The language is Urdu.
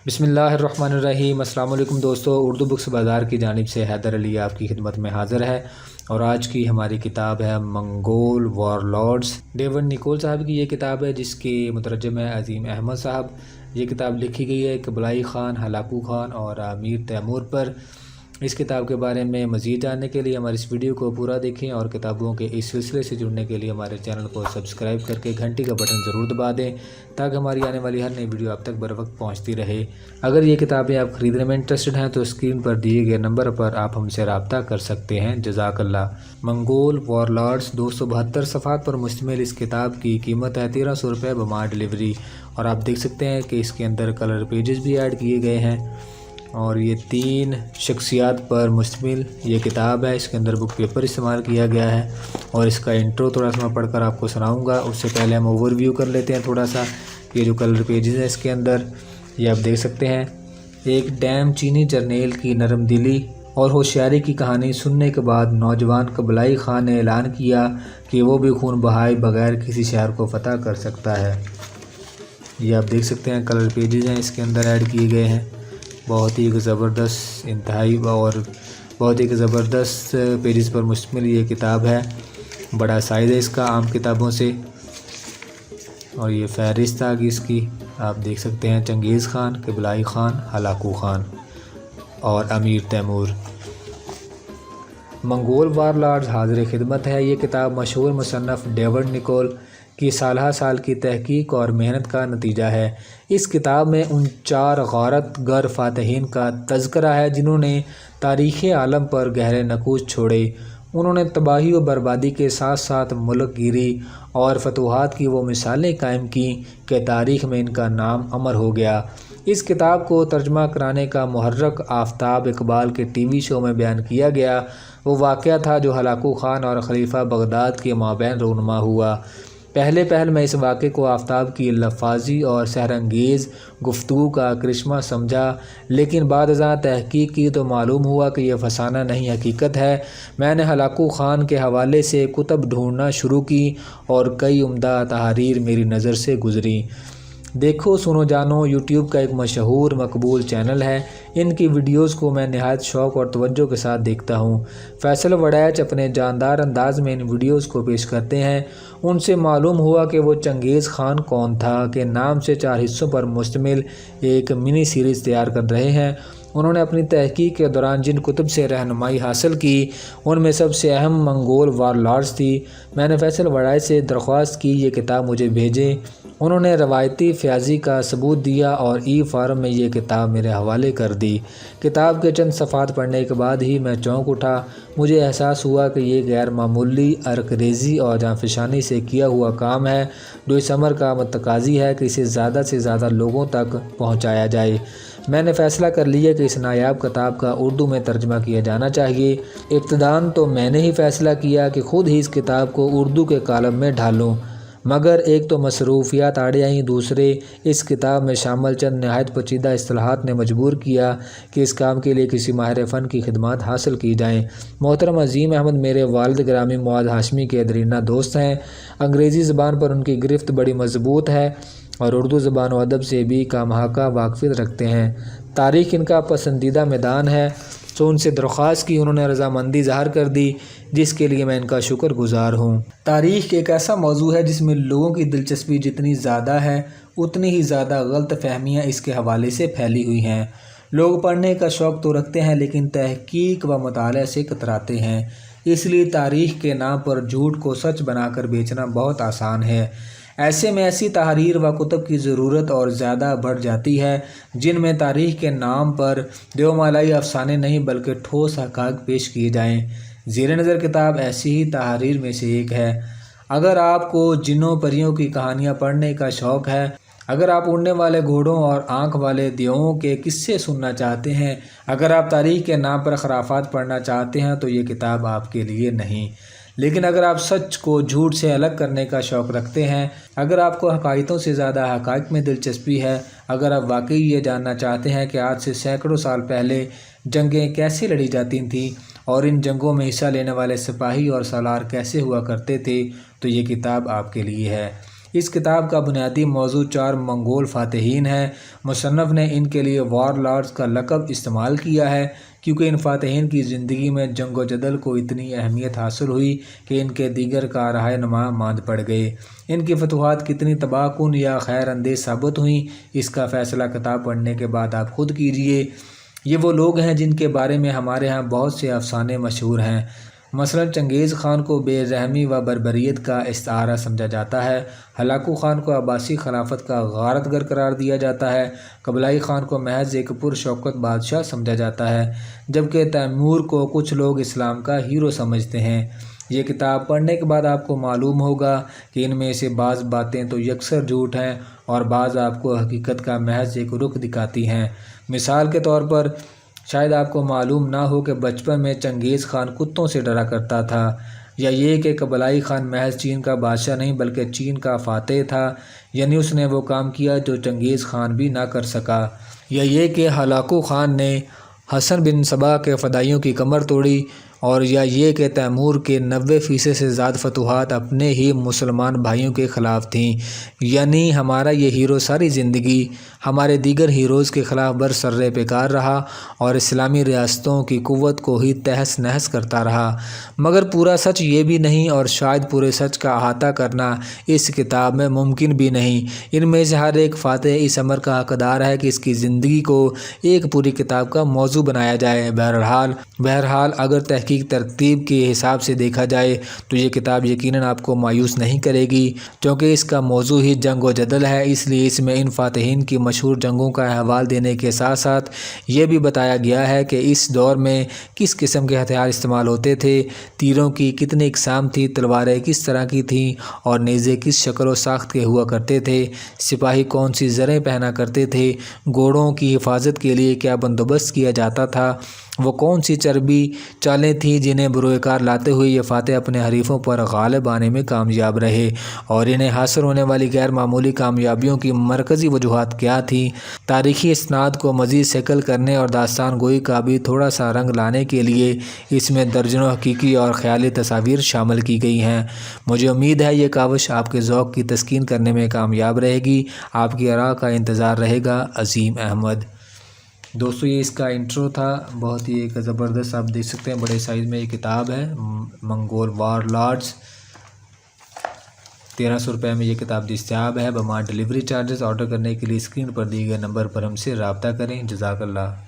بسم اللہ الرحمن الرحیم۔ السلام علیکم دوستو، اردو بکس بازار کی جانب سے حیدر علی آپ کی خدمت میں حاضر ہے، اور آج کی ہماری کتاب ہے منگول وارلارڈز۔ ڈیوڈ نیکول صاحب کی یہ کتاب ہے، جس کے مترجم ہے عظیم احمد صاحب۔ یہ کتاب لکھی گئی ہے قبلائی خان، ہلاکو خان اور امیر تیمور پر۔ اس کتاب کے بارے میں مزید جاننے کے لیے ہماری اس ویڈیو کو پورا دیکھیں، اور کتابوں کے اس سلسلے سے جڑنے کے لیے ہمارے چینل کو سبسکرائب کر کے گھنٹی کا بٹن ضرور دبا دیں، تاکہ ہماری آنے والی ہر نئی ویڈیو آپ تک بر وقت پہنچتی رہے۔ اگر یہ کتابیں آپ خریدنے میں انٹرسٹڈ ہیں تو اسکرین پر دیے گئے نمبر پر آپ ہم سے رابطہ کر سکتے ہیں۔ جزاک اللہ۔ منگول وارلارڈز 272 صفحات پر مشتمل اس کتاب کی قیمت ہے 1300 روپے بما ڈلیوری، اور آپ دیکھ سکتے ہیں کہ اس کے اندر کلر پیجز بھی ایڈ کیے گئے ہیں، اور یہ 3 شخصیات پر مشتمل یہ کتاب ہے۔ اس کے اندر بک پیپر استعمال کیا گیا ہے، اور اس کا انٹرو تھوڑا سا میں پڑھ کر آپ کو سناؤں گا۔ اس سے پہلے ہم اوور ویو کر لیتے ہیں تھوڑا سا۔ یہ جو کلر پیجز ہیں اس کے اندر، یہ آپ دیکھ سکتے ہیں۔ ایک ڈیم چینی جرنیل کی نرم دلی اور ہوشیاری کی کہانی سننے کے بعد نوجوان قبلائی خان نے اعلان کیا کہ وہ بھی خون بہائے بغیر کسی شہر کو فتح کر سکتا ہے۔ یہ آپ دیکھ سکتے ہیں کلر پیجز ہیں اس کے اندر ایڈ کیے گئے ہیں۔ بہت ہی زبردست، انتہائی اور بہت ہی زبردست پیجز پر مشتمل یہ کتاب ہے۔ بڑا سائز ہے اس کا عام کتابوں سے، اور یہ فہرست آگی اس کی آپ دیکھ سکتے ہیں۔ چنگیز خان، قبلائی خان، ہلاکو خان اور امیر تیمور۔ منگول وارلارڈز حاضر خدمت ہے۔ یہ کتاب مشہور مصنف ڈیوڈ نیکول کی سالہ سال کی تحقیق اور محنت کا نتیجہ ہے۔ اس کتاب میں ان 4 غارت گر فاتحین کا تذکرہ ہے جنہوں نے تاریخ عالم پر گہرے نقوش چھوڑے۔ انہوں نے تباہی و بربادی کے ساتھ ساتھ ملک گیری اور فتوحات کی وہ مثالیں قائم کیں کہ تاریخ میں ان کا نام امر ہو گیا۔ اس کتاب کو ترجمہ کرانے کا محرک آفتاب اقبال کے ٹی وی شو میں بیان کیا گیا وہ واقعہ تھا جو ہلاکو خان اور خلیفہ بغداد کے مابین رونما ہوا۔ پہل میں اس واقعے کو آفتاب کی لفاظی اور سحر انگیز گفتگو کا کرشمہ سمجھا، لیکن بعد ازاں تحقیق کی تو معلوم ہوا کہ یہ فسانہ نہیں حقیقت ہے۔ میں نے ہلاکو خان کے حوالے سے کتب ڈھونڈنا شروع کی اور کئی عمدہ تحاریر میری نظر سے گزری۔ دیکھو سنو جانو یوٹیوب کا ایک مشہور مقبول چینل ہے۔ ان کی ویڈیوز کو میں نہایت شوق اور توجہ کے ساتھ دیکھتا ہوں۔ فیصل وڑیچ اپنے جاندار انداز میں ان ویڈیوز کو پیش کرتے ہیں۔ ان سے معلوم ہوا کہ وہ چنگیز خان کون تھا کے نام سے 4 حصوں پر مشتمل ایک منی سیریز تیار کر رہے ہیں۔ انہوں نے اپنی تحقیق کے دوران جن کتب سے رہنمائی حاصل کی ان میں سب سے اہم منگول وارلارڈز تھی۔ میں نے فیصل وڑیچ سے درخواست کی یہ کتاب مجھے بھیجیں۔ انہوں نے روایتی فیاضی کا ثبوت دیا اور ای فارم میں یہ کتاب میرے حوالے کر دی۔ کتاب کے چند صفحات پڑھنے کے بعد ہی میں چونک اٹھا۔ مجھے احساس ہوا کہ یہ غیر معمولی عرق ریزی اور جانفشانی سے کیا ہوا کام ہے، جو اس امر کا متقاضی ہے کہ اسے زیادہ سے زیادہ لوگوں تک پہنچایا جائے۔ میں نے فیصلہ کر لیا کہ اس نایاب کتاب کا اردو میں ترجمہ کیا جانا چاہیے۔ ابتداً تو میں نے ہی فیصلہ کیا کہ خود ہی اس کتاب کو اردو کے کالم میں ڈھالوں، مگر ایک تو مصروفیات آڑے آئیں، دوسرے اس کتاب میں شامل چند نہایت پیچیدہ اصطلاحات نے مجبور کیا کہ اس کام کے لیے کسی ماہر فن کی خدمات حاصل کی جائیں۔ محترم عظیم احمد میرے والد گرامی معاذ ہاشمی کے دیرینہ دوست ہیں۔ انگریزی زبان پر ان کی گرفت بڑی مضبوط ہے اور اردو زبان و ادب سے بھی کامحقہ واقفیت رکھتے ہیں۔ تاریخ ان کا پسندیدہ میدان ہے، تو ان سے درخواست کی، انہوں نے رضامندی ظاہر کر دی، جس کے لیے میں ان کا شکر گزار ہوں۔ تاریخ ایک ایسا موضوع ہے جس میں لوگوں کی دلچسپی جتنی زیادہ ہے اتنی ہی زیادہ غلط فہمیاں اس کے حوالے سے پھیلی ہوئی ہیں۔ لوگ پڑھنے کا شوق تو رکھتے ہیں لیکن تحقیق و مطالعہ سے کتراتے ہیں۔ اس لیے تاریخ کے نام پر جھوٹ کو سچ بنا کر بیچنا بہت آسان ہے۔ ایسے میں ایسی تحاریر و کتب کی ضرورت اور زیادہ بڑھ جاتی ہے جن میں تاریخ کے نام پر دیومالائی افسانے نہیں بلکہ ٹھوس حقائق پیش کیے جائیں۔ زیر نظر کتاب ایسی ہی تحاریر میں سے ایک ہے۔ اگر آپ کو جنوں پریوں کی کہانیاں پڑھنے کا شوق ہے، اگر آپ اڑنے والے گھوڑوں اور آنکھ والے دیوؤں کے قصے سننا چاہتے ہیں، اگر آپ تاریخ کے نام پر خرافات پڑھنا چاہتے ہیں تو یہ کتاب آپ کے لیے نہیں۔ لیکن اگر آپ سچ کو جھوٹ سے الگ کرنے کا شوق رکھتے ہیں، اگر آپ کو حقائقوں سے زیادہ حقائق میں دلچسپی ہے، اگر آپ واقعی یہ جاننا چاہتے ہیں کہ آج سے سینکڑوں سال پہلے جنگیں کیسے لڑی جاتی تھیں اور ان جنگوں میں حصہ لینے والے سپاہی اور سالار کیسے ہوا کرتے تھے، تو یہ کتاب آپ کے لیے ہے۔ اس کتاب کا بنیادی موضوع 4 منگول فاتحین ہے۔ مصنف نے ان کے لیے وار لارڈز کا لقب استعمال کیا ہے کیونکہ ان فاتحین کی زندگی میں جنگ و جدل کو اتنی اہمیت حاصل ہوئی کہ ان کے دیگر کارہائے نما ماند پڑ گئے۔ ان کی فتوحات کتنی تباہ کن یا خیر اندیز ثابت ہوئیں، اس کا فیصلہ کتاب پڑھنے کے بعد آپ خود کیجئے۔ یہ وہ لوگ ہیں جن کے بارے میں ہمارے ہاں بہت سے افسانے مشہور ہیں۔ مثلا چنگیز خان کو بے رحمی و بربریت کا استعارہ سمجھا جاتا ہے، ہلاکو خان کو عباسی خلافت کا غارت گر قرار دیا جاتا ہے، قبلائی خان کو محض ایک پرشوکت بادشاہ سمجھا جاتا ہے، جبکہ تیمور کو کچھ لوگ اسلام کا ہیرو سمجھتے ہیں۔ یہ کتاب پڑھنے کے بعد آپ کو معلوم ہوگا کہ ان میں سے بعض باتیں تو یکسر جھوٹ ہیں اور بعض آپ کو حقیقت کا محض ایک رخ دکھاتی ہیں۔ مثال کے طور پر شاید آپ کو معلوم نہ ہو کہ بچپن میں چنگیز خان کتوں سے ڈرا کرتا تھا، یا یہ کہ قبلائی خان محض چین کا بادشاہ نہیں بلکہ چین کا فاتح تھا، یعنی اس نے وہ کام کیا جو چنگیز خان بھی نہ کر سکا، یا یہ کہ ہلاکو خان نے حسن بن صبا کے فدائیوں کی کمر توڑی، اور یا یہ کہ تیمور کے 90% سے زیادہ فتوحات اپنے ہی مسلمان بھائیوں کے خلاف تھیں۔ یعنی ہمارا یہ ہیرو ساری زندگی ہمارے دیگر ہیروز کے خلاف برسر پیکار رہا اور اسلامی ریاستوں کی قوت کو ہی تہس نہس کرتا رہا۔ مگر پورا سچ یہ بھی نہیں اور شاید پورے سچ کا احاطہ کرنا اس کتاب میں ممکن بھی نہیں۔ ان میں سے ہر ایک فاتح اس امر کا حقدار ہے کہ اس کی زندگی کو ایک پوری کتاب کا موضوع بنایا جائے۔ بہرحال اگر تحقیق ترتیب کے حساب سے دیکھا جائے تو یہ کتاب یقیناً آپ کو مایوس نہیں کرے گی، کیونکہ اس کا موضوع ہی جنگ و جدل ہے۔ اس لیے اس میں ان فاتحین کی مشہور جنگوں کا احوال دینے کے ساتھ ساتھ یہ بھی بتایا گیا ہے کہ اس دور میں کس قسم کے ہتھیار استعمال ہوتے تھے، تیروں کی کتنی اقسام تھی، تلواریں کس طرح کی تھیں اور نیزے کس شکل و ساخت کے ہوا کرتے تھے، سپاہی کون سی زریں پہنا کرتے تھے، گھوڑوں کی حفاظت کے لیے کیا بندوبست کیا جاتا تھا، وہ کون سی چربی چالیں تھیں جنہیں بروئے کار لاتے ہوئے یہ فاتح اپنے حریفوں پر غالب آنے میں کامیاب رہے، اور انہیں حاصل ہونے والی غیر معمولی کامیابیوں کی مرکزی وجوہات کیا تھیں۔ تاریخی اسناد کو مزید شکل کرنے اور داستان گوئی کا بھی تھوڑا سا رنگ لانے کے لیے اس میں درجنوں حقیقی اور خیالی تصاویر شامل کی گئی ہیں۔ مجھے امید ہے یہ کاوش آپ کے ذوق کی تسکین کرنے میں کامیاب رہے گی۔ آپ کی آراء کا انتظار رہے گا۔ عظیم احمد۔ دوستو یہ اس کا انٹرو تھا، بہت ہی ایک زبردست، آپ دیکھ سکتے ہیں بڑے سائز میں یہ کتاب ہے، منگول وار لارڈز۔ 1300 روپے میں یہ کتاب دستیاب ہے بما ڈیلیوری چارجز۔ آرڈر کرنے کے لیے اسکرین پر دیے گئے نمبر پر ہم سے رابطہ کریں۔ جزاک اللہ۔